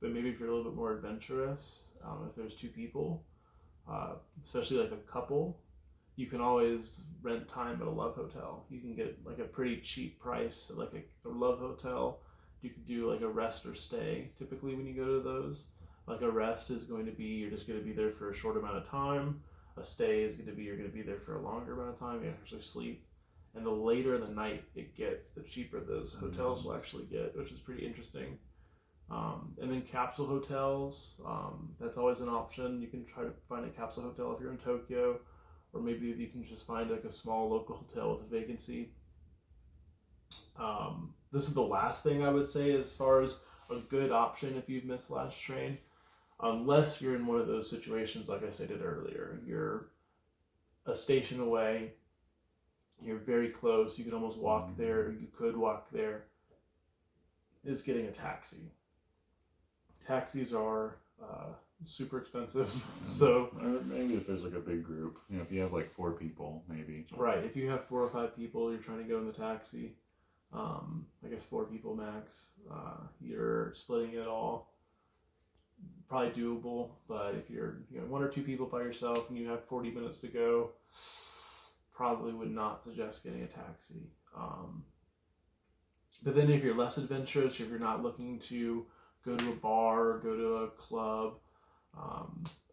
But maybe if you're a little bit more adventurous, if there's 2 people, especially like a couple, you can always rent time at a Love Hotel. You can get like a pretty cheap price at like a Love Hotel. You could do like a rest or stay typically when you go to those. Like a rest is going to be, you're just going to be there for a short amount of time. A stay is going to be, you're going to be there for a longer amount of time. You actually sleep. And the later the night it gets, the cheaper those hotels will actually get, which is pretty interesting. And then capsule hotels, that's always an option. You can try to find a capsule hotel if you're in Tokyo, or maybe you can just find like a small local hotel with a vacancy. This is the last thing I would say as far as a good option if you've missed last train. Unless you're in one of those situations, like I stated earlier, you're a station away, you're very close, you could almost walk there, you could walk there, is getting a taxi. Taxis are super expensive, so maybe if there's like a big group, if you have like 4 people, maybe. Right, if you have 4 or 5 people, you're trying to go in the taxi. I guess 4 people max. You're splitting it all. Probably doable, but if you're 1 or 2 people by yourself and you have 40 minutes to go, probably would not suggest getting a taxi. But then if you're less adventurous, if you're not looking to go to a bar or go to a club,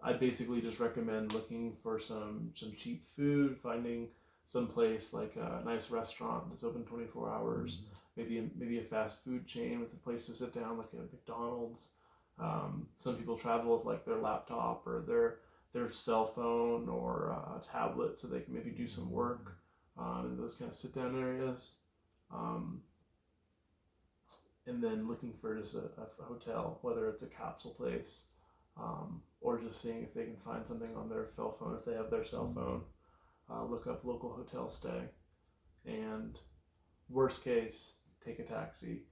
I'd basically just recommend looking for some cheap food, finding some place like a nice restaurant that's open 24 hours, maybe a fast food chain with a place to sit down, like a McDonald's. Some people travel with like their laptop or their cell phone or a tablet, so they can maybe do some work in those kind of sit down areas. And then looking for just a hotel, whether it's a capsule place, or just seeing if they can find something on their cell phone, if they have their cell phone. Look up local hotel stay, and worst case, take a taxi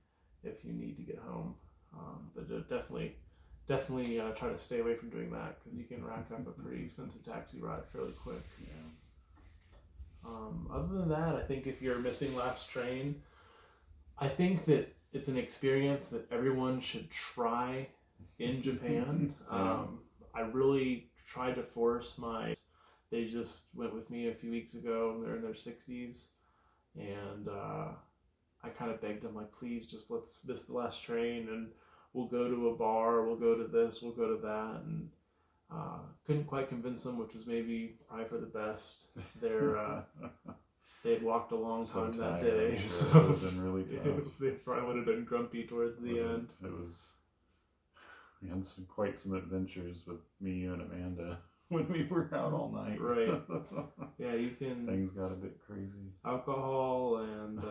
if you need to get home. But definitely try to stay away from doing that, because you can rack up a pretty expensive taxi ride fairly quick. Yeah. Other than that, I think if you're missing last train, I think that it's an experience that everyone should try in Japan. I really tried to force they just went with me a few weeks ago, and they're in their 60s, and I kind of begged them, like, please just let's miss the last train, and we'll go to a bar, we'll go to this, we'll go to that, and couldn't quite convince them, which was probably for the best. They had walked a long time that day, so it would have been really tough. They probably would have been grumpy towards the end. We had quite some adventures with me, you, and Amanda when we were out all night. Right. Yeah, you can. Things got a bit crazy. Alcohol and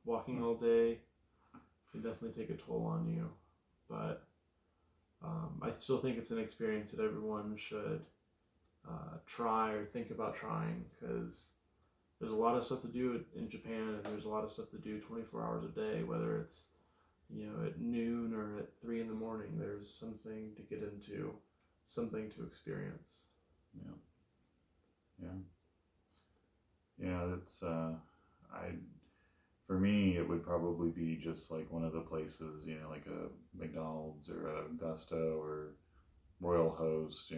walking all day can definitely take a toll on you, but I still think it's an experience that everyone should try or think about trying, because there's a lot of stuff to do in Japan, and there's a lot of stuff to do 24 hours a day, whether it's at noon or at 3 in the morning. There's something to get into, something to experience. It's for me, it would probably be just like one of the places, like a McDonald's or a Gusto or Royal Host.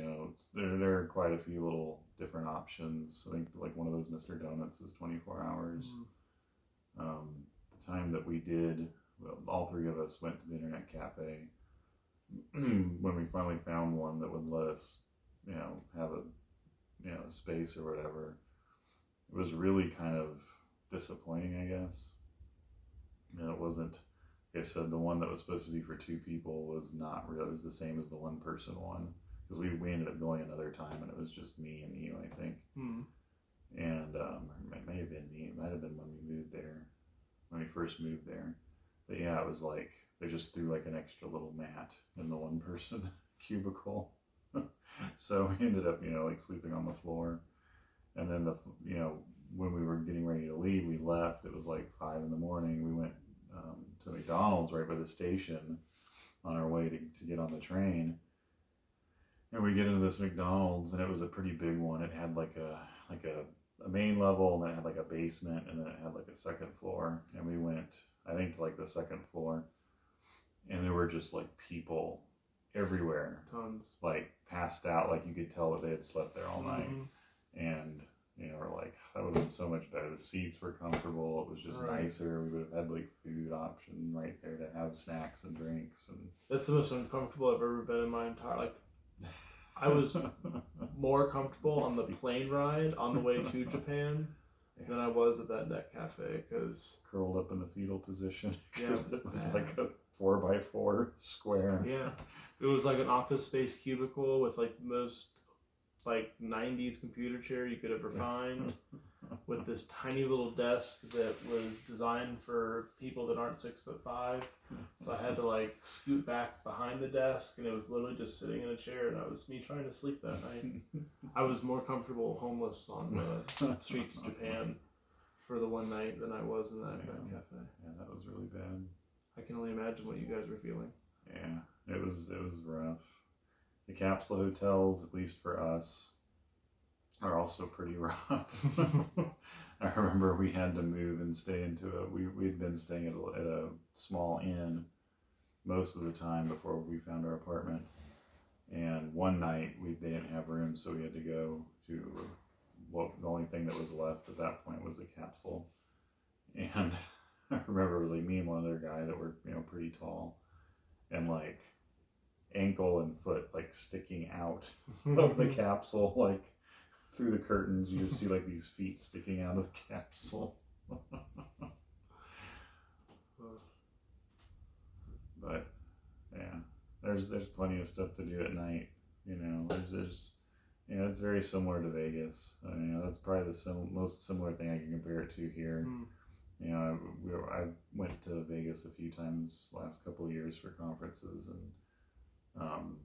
There are quite a few little different options. I think like one of those Mr. Donuts is 24 hours. The time that we did, all 3 of us went to the internet cafe when we finally found one that would let us, have a space or whatever. It was really kind of disappointing, I guess. It wasn't, like I said, the one that was supposed to be for 2 people was not real. It was the same as the 1-person one, because we ended up going another time, and it was just me and you, I think. And it may have been me. It might have been when we first moved there. But yeah, it was like they just threw like an extra little mat in the 1-person cubicle. So we ended up, like sleeping on the floor. And then when we were getting ready to leave, we left. It was like 5 in the morning. We went to McDonald's right by the station on our way to get on the train. And we get into this McDonald's, and it was a pretty big one. It had like a main level, and then it had like a basement, and then it had like a second floor. And we went, I think, to like the second floor, and there were just like people everywhere. Tons. Like passed out, like you could tell that they had slept there all night. And we're like, that would have been so much better. The seats were comfortable. It was just nicer. We would have had like food option right there to have snacks and drinks. And that's the most uncomfortable I've ever been in my entire I was more comfortable on the plane ride on the way to Japan than I was at that net cafe, because curled up in the fetal position, because it was like a 4x4 square. Yeah, it was like an office space cubicle with like the most 90s computer chair you could ever find, with this tiny little desk that was designed for people that aren't 6'5". So I had to scoot back behind the desk, and it was literally just sitting in a chair, and that was me trying to sleep that night. I was more comfortable homeless on the streets of Japan for the one night than I was in that cafe. Yeah, that was really bad. I can only imagine what you guys were feeling. Yeah, it was rough. The capsule hotels, at least for us, are also pretty rough. I remember we had to move and stay into we'd been staying at a small inn most of the time before we found our apartment. And one night they didn't have rooms, so we had to go to the only thing that was left at that point was a capsule. And I remember it was like me and one other guy that were, pretty tall, and like ankle and foot like sticking out of the capsule, like through the curtains. You just see like these feet sticking out of the capsule. But yeah, there's plenty of stuff to do at night. There's it's very similar to Vegas. That's probably the most similar thing I can compare it to here. I went to Vegas a few times last couple of years for conferences, and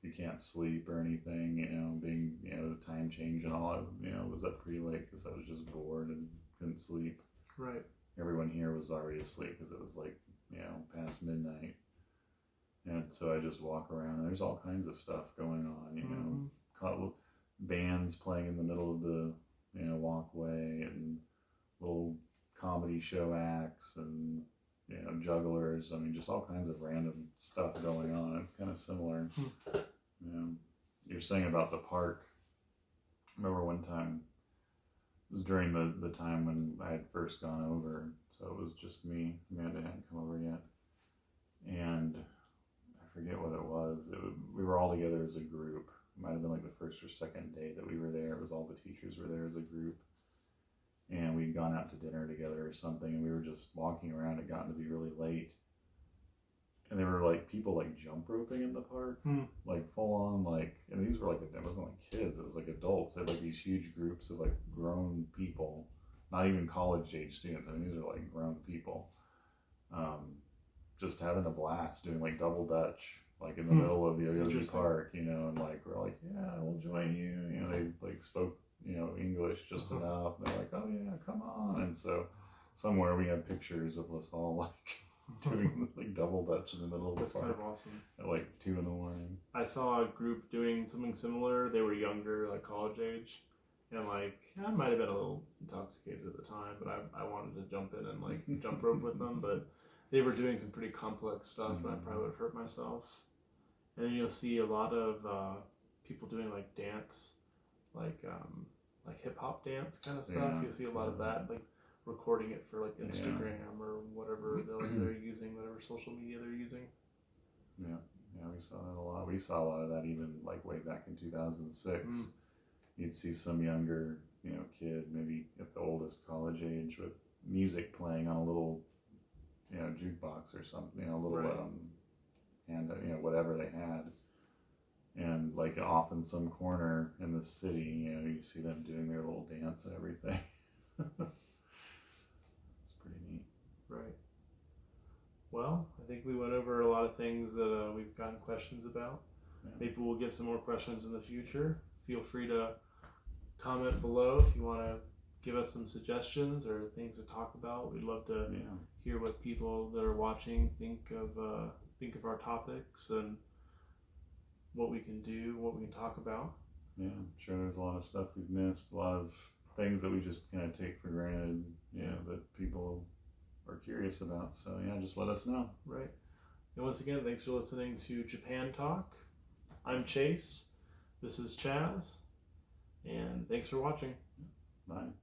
you can't sleep or anything. Being the time change and all, I was up pretty late because I was just bored and couldn't sleep. Right. Everyone here was already asleep because it was like past midnight, and so I just walk around and there's all kinds of stuff going on. Bands playing in the middle of the walkway, and little comedy show acts, and jugglers. I mean, just all kinds of random stuff going on. It's kind of similar. You're saying about the park. I remember one time, it was during the time when I had first gone over, so it was just me. Amanda hadn't come over yet, and I forget what it was. We were all together as a group. It might have been like the first or second day that we were there. It was all the teachers were there as a group, and we'd gone out to dinner together or something, and we were just walking around. It gotten to be really late, and there were like people like jump roping in the park, like full on, like, and these were like, it wasn't like kids, it was like adults. They had like these huge groups of like grown people, not even college age students. I mean, these are like grown people, just having a blast doing like double dutch, like in the middle of Yoyogi Park, and like we're like, yeah, we'll join you. They like spoke English just enough. They're like, oh yeah, come on. And so somewhere we have pictures of us all like doing like double dutch in the middle of the park. That's kind of awesome. At like 2 a.m. I saw a group doing something similar. They were younger, like college age, and like I might have been a little intoxicated at the time, but I wanted to jump in and like jump rope with them. But they were doing some pretty complex stuff, and I probably would have hurt myself. And then you'll see a lot of people doing like dance, like hip hop dance kind of stuff. Yeah. You'll see a lot of that, like recording it for like Instagram or whatever they're using, whatever social media they're using. Yeah, we saw that a lot. We saw a lot of that even like way back in 2006. You'd see some younger, kid, maybe at the oldest college age, with music playing on a little, jukebox or something, a little, right. And whatever they had. And like off in some corner in the city, you see them doing their little dance and everything. It's pretty neat. Right. Well, I think we went over a lot of things that we've gotten questions about. Yeah. Maybe we'll get some more questions in the future. Feel free to comment below if you want to give us some suggestions or things to talk about. We'd love to hear what people that are watching think of our topics and what we can do, what we can talk about. Yeah, I'm sure there's a lot of stuff we've missed, a lot of things that we just kind of take for granted, that people are curious about. So just let us know. Right. And once again, thanks for listening to Japan Talk. I'm Chase. This is Chaz. And thanks for watching. Bye.